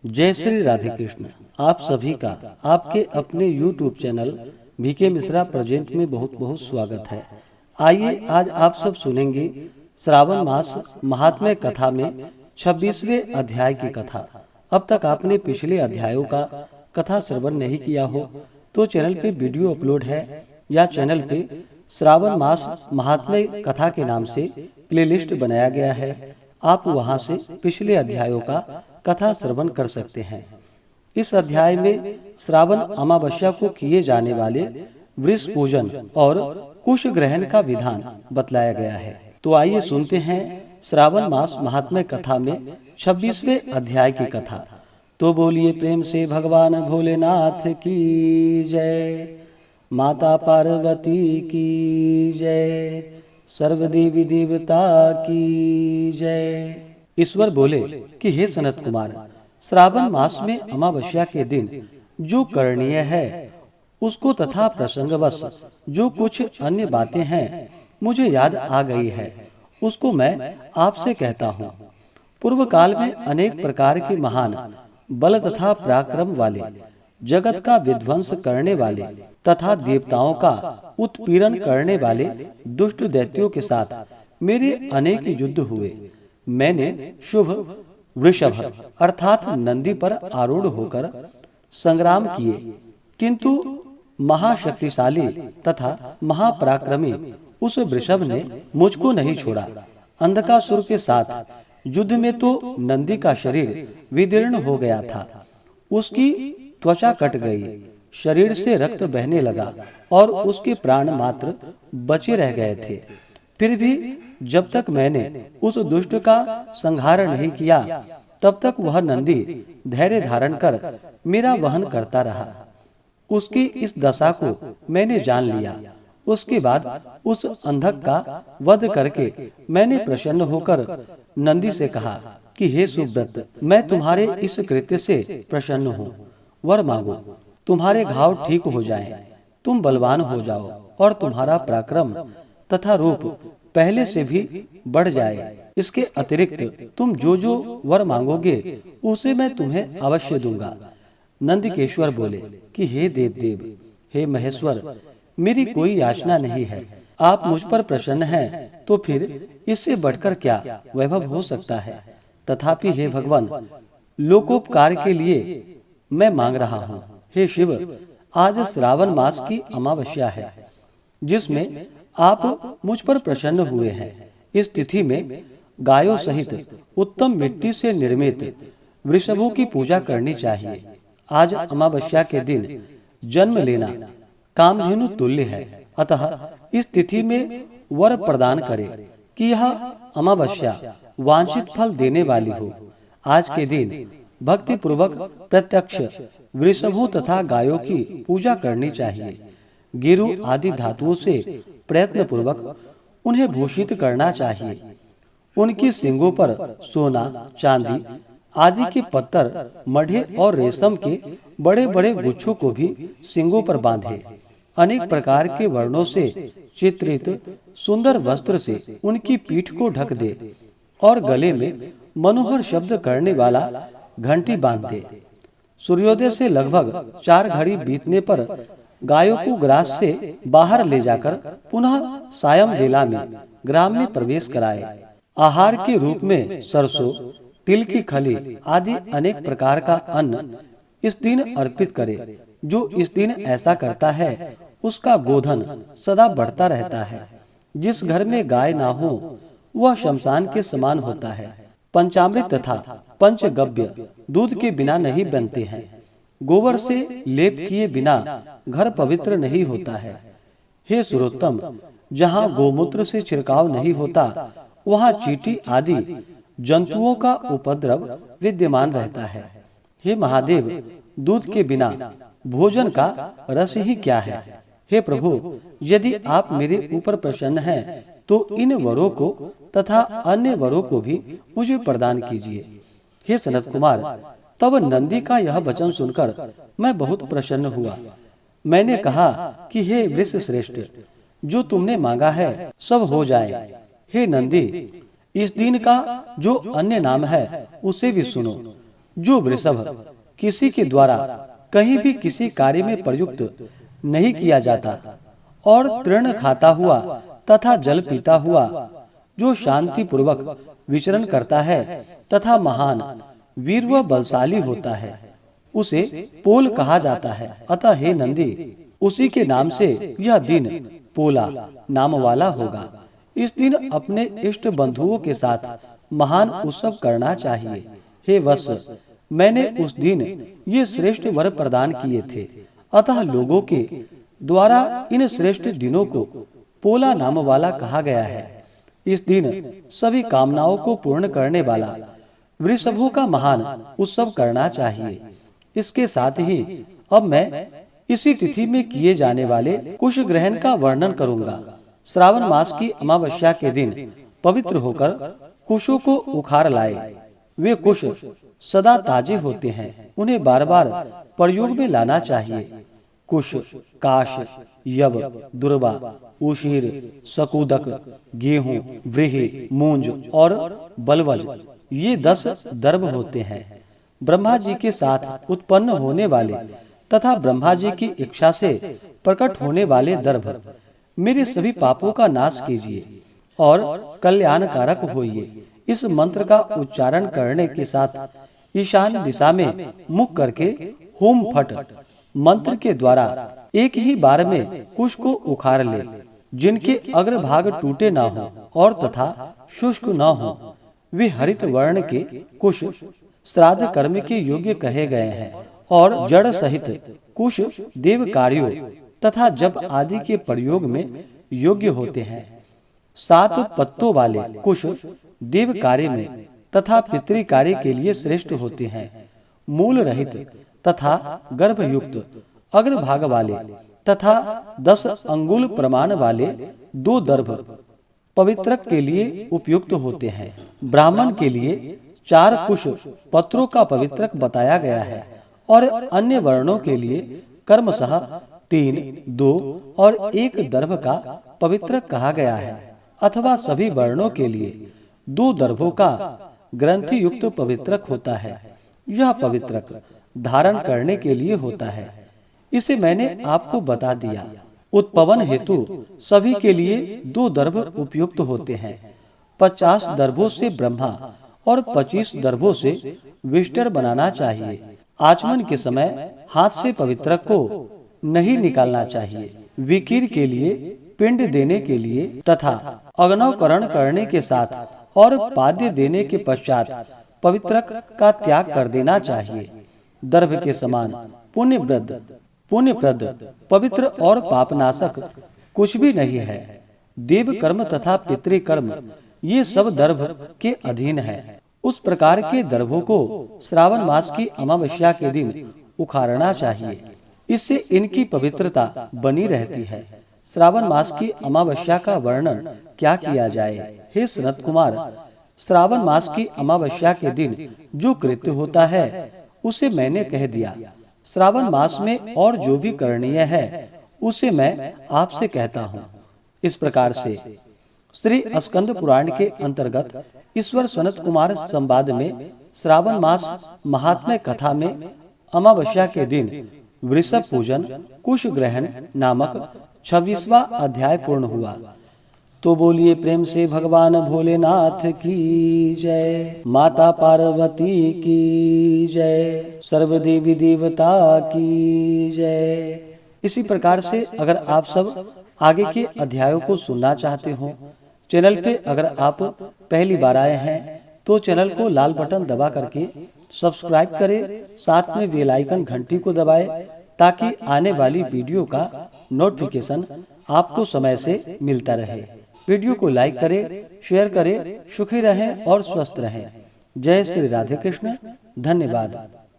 जय श्री राधे कृष्ण। आप सभी का आपके अपने YouTube channel VK Mishra present में बहुत बहुत स्वागत है। आइए आज आप सब सुनेंगे श्रावण मास महात्म्य कथा में 26वें अध्याय की कथा। अब तक आपने पिछले अध्यायों का कथा श्रवण नहीं किया हो तो चैनल पे वीडियो अपलोड है या चैनल पे श्रावण मास महात्म्य कथा के नाम से प्लेलिस्ट बनाया गया है। आप वहां से पिछले अध्यायों का कथा श्रवण कर सकते हैं। इस अध्याय में श्रावण अमावस्या को किए जाने वाले वृष पूजन और कुश ग्रहण का विधान बतलाया गया है। तो आइए सुनते हैं श्रावण मास महात्म्य कथा में 26वें अध्याय की कथा। तो बोलिए प्रेम से भगवान भोलेनाथ की जय, माता पार्वती की जय, सर्वदेवी देवता की जय। ईश्वर बोले कि हे सनत कुमार, श्रावण मास में अमावस्या के दिन जो करणीय है उसको तथा प्रसंगवश जो कुछ अन्य बातें हैं मुझे याद आ गई है उसको मैं आपसे कहता हूँ। पूर्व काल में अनेक प्रकार के महान बल तथा पराक्रम वाले, जगत का विध्वंस करने वाले तथा देवताओं का उत्पीड़न करने वाले दुष्ट दैत्यों के साथ मेरे अनेक युद्ध हुए। मैंने शुभ वृषभ अर्थात नंदी पर आरूढ़ होकर संग्राम किए, किंतु महाशक्तिशाली तथा महापराक्रमी उस वृषभ ने मुझको नहीं छोड़ा। अंधकासुर के साथ युद्ध में तो नंदी का शरीर विदीर्ण हो गया था, उसकी त्वचा कट गई, शरीर से रक्त बहने लगा और उसके प्राण मात्र बचे रह गए थे। फिर भी जब तक मैंने उस दुष्ट का संहार नहीं किया तब तक वह नंदी धैर्य धारण कर मेरा वहन करता रहा। उसकी इस दशा को मैंने जान लिया। उसके बाद उस अंधक का वध करके मैंने प्रसन्न होकर नंदी से कहा कि हे सुव्रत, मैं तुम्हारे इस कृत्य से प्रसन्न हूँ। वर मांगो, तुम्हारे घाव ठीक हो जाएं, तुम बलवान हो जाओ और तुम्हारा पराक्रम तथा रूप पहले से भी बढ़ जाए। इसके अतिरिक्त तुम जो जो वर मांगोगे उसे मैं तुम्हें अवश्य दूंगा। नंदकेश्वर बोले कि हे देव देव, हे महेश्वर, मेरी कोई याचना नहीं है। आप मुझ पर प्रसन्न हैं तो फिर इससे बढ़कर क्या वैभव हो सकता है। तथापि हे भगवान, लोकोपकार के लिए मैं मांग रहा हूँ। हे शिव, आज श्रावण मास की अमावस्या है जिसमें आप मुझ पर प्रसन्न हुए हैं। इस तिथि में गायों सहित उत्तम मिट्टी से निर्मित वृषभों की पूजा करनी चाहिए। आज अमावस्या के दिन जन्म लेना कामधेनु तुल्य है। अतः इस तिथि में वर प्रदान करे कि यह अमावस्या वांछित फल देने वाली हो। आज के दिन भक्ति पूर्वक प्रत्यक्ष वृषभों तथा गायों की पूजा करनी चाहिए। गिरु आदि धातुओं से प्रयत्न पूर्वक उन्हें भूषित करना चाहिए। उनकी सींगों पर सोना, चांदी आदि के पत्थर, मढ़े और रेशम के बड़े बड़े गुच्छों को भी सींगों पर बांधे। अनेक प्रकार के वर्णों से चित्रित सुंदर वस्त्र से उनकी पीठ को ढक दे और गले में मनोहर शब्द करने वाला घंटी बांध दे। सूर्योदय से लगभग 4 घड़ी बीतने पर गायों को ग्रास से बाहर ले जाकर पुनः सायं वेला में ग्राम में प्रवेश कराए। आहार के रूप में सरसों, तिल की खली आदि अनेक प्रकार का अन्न इस दिन अर्पित करे। जो इस दिन ऐसा करता है उसका गोधन सदा बढ़ता रहता है। जिस घर में गाय ना हो वह शमशान के समान होता है। पंचामृत तथा पंचगव्य दूध के बिना नहीं बनते हैं। गोबर से लेप किए बिना घर पवित्र नहीं होता है। हे सुरोत्तम, जहाँ गोमूत्र से छिड़काव नहीं होता वहाँ चींटी आदि जंतुओं का उपद्रव विद्यमान रहता है। हे महादेव, दूध के बिना भोजन का रस ही क्या है। हे प्रभु, यदि आप मेरे ऊपर प्रसन्न हैं तो इन वरों को तथा अन्य वरों को भी मुझे प्रदान कीजिए। हे सनत कुमार, तब नंदी का यह वचन सुनकर मैं बहुत प्रसन्न हुआ। मैंने कहा कि हे वृष श्रेष्ठ, जो तुमने मांगा है सब हो जाए। हे नंदी, इस दिन का जो अन्य नाम है उसे भी सुनो। जो वृषभ किसी के द्वारा कहीं भी किसी कार्य में प्रयुक्त नहीं किया जाता और तृण खाता हुआ तथा जल पीता हुआ, जो शांति पूर्वक विचरण करता है तथा महान वीर व बलशाली होता है, उसे पोल कहा जाता है। अतः हे नंदी, उसी के नाम से यह दिन पोला नाम वाला होगा। इस दिन अपने इष्ट बंधुओं के साथ महान उत्सव करना चाहिए। हे वत्स, मैंने उस दिन ये श्रेष्ठ वर प्रदान किए थे, अतः लोगों के द्वारा इन श्रेष्ठ दिनों को पोला नाम वाला कहा गया है। इस दिन सभी कामनाओं को पूर्ण करने वाला वृषभों का महान उत्सव करना चाहिए। इसके साथ ही अब मैं इसी तिथि में किए जाने वाले कुश ग्रहण का वर्णन करूंगा। श्रावण मास की अमावस्या के दिन पवित्र होकर कुशों को उखाड़ लाए। वे कुश सदा ताजे होते हैं, उन्हें बार बार प्रयोग में लाना चाहिए। कुश, काश, यव, दुर्वा, उशीर, सकूदक, गेहूं, व्रीहि, मूंज और बलवज, ये 10 दर्भ होते हैं। ब्रह्मा जी के साथ उत्पन्न होने वाले तथा ब्रह्मा जी की इच्छा से प्रकट होने वाले दर्भ मेरे सभी पापों का नाश कीजिए और कल्याणकारक होइए। इस मंत्र का उच्चारण करने के साथ ईशान दिशा में मुख करके होम फट मंत्र के द्वारा एक ही बार में कुश को उखाड़ ले, जिनके अग्रभाग टूटे ना हो और तथा शुष्क न हो। वे हरित वर्ण के कुश श्राद्ध कर्म के योग्य कहे गए हैं और जड़ सहित कुश देव कार्यों तथा जप आदि के प्रयोग में योग्य होते हैं। 7 पत्तों वाले कुश देव कार्य में तथा पितृ कार्य के लिए श्रेष्ठ होते हैं। मूल रहित तथा गर्भयुक्त अग्रभाग वाले तथा 10 अंगुल प्रमाण वाले 2 दर्भ पवित्रक के लिए उपयुक्त होते हैं। ब्राह्मण के लिए 4 कुश पत्रों का पवित्रक बताया गया है और अन्य वर्णों के लिए कर्मशः 3, 2 और 1 दर्भ का पवित्रक कहा गया है, अथवा सभी वर्णों के लिए 2 दर्भों का ग्रंथि युक्त पवित्रक होता है। यह पवित्रक धारण करने के लिए होता है। इसे मैंने आपको बता दिया। उत्पवन हेतु सभी के लिए 2 दर्भ उपयुक्त होते हैं। 50 दर्भों से ब्रह्मा और 25 दर्भों से विष्टर बनाना चाहिए। आचमन के समय हाथ से पवित्रक को नहीं निकालना चाहिए। विकीर के लिए, पिंड देने के लिए तथा अग्नवकरण करने के साथ और पाद्य देने के पश्चात पवित्रक का त्याग कर देना चाहिए। दर्भ के समान पुण्यप्रद, पवित्र और पापनाशक कुछ भी नहीं है। देव कर्म तथा पितृकर्म ये सब दर्भ के अधीन है। उस प्रकार के दर्भों को श्रावण मास की अमावस्या के दिन उखाड़ना चाहिए। इससे इनकी पवित्रता बनी रहती है। श्रावण मास की अमावस्या का वर्णन क्या किया जाए? हे सनत कुमार, श्रावण मास की अमावस्या के दिन जो कृत्य होता है उसे मैंने कह दिया। श्रावण मास में और जो भी करणीय है उसे मैं आपसे कहता हूँ। इस प्रकार से श्री स्कंद पुराण के अंतर्गत ईश्वर सनत कुमार संवाद में श्रावण मास महात्म्य कथा में अमावस्या के दिन वृषभ पूजन कुश ग्रहण नामक 26वां अध्याय पूर्ण हुआ। तो बोलिए प्रेम से भगवान भोलेनाथ की जय, माता पार्वती की जय, सर्व देवी देवता की जय। इसी प्रकार से अगर आप सब आगे के अध्यायों को सुनना चाहते हो, चैनल पे अगर आप पहली बार आए हैं तो चैनल को लाल बटन दबा करके सब्सक्राइब करें, साथ में बेल आइकन घंटी को दबाएं ताकि आने वाली वीडियो का नोटिफिकेशन आपको समय से मिलता रहे। वीडियो को लाइक करें, शेयर करें। सुखी रहें और स्वस्थ रहें। जय श्री राधे कृष्ण। धन्यवाद।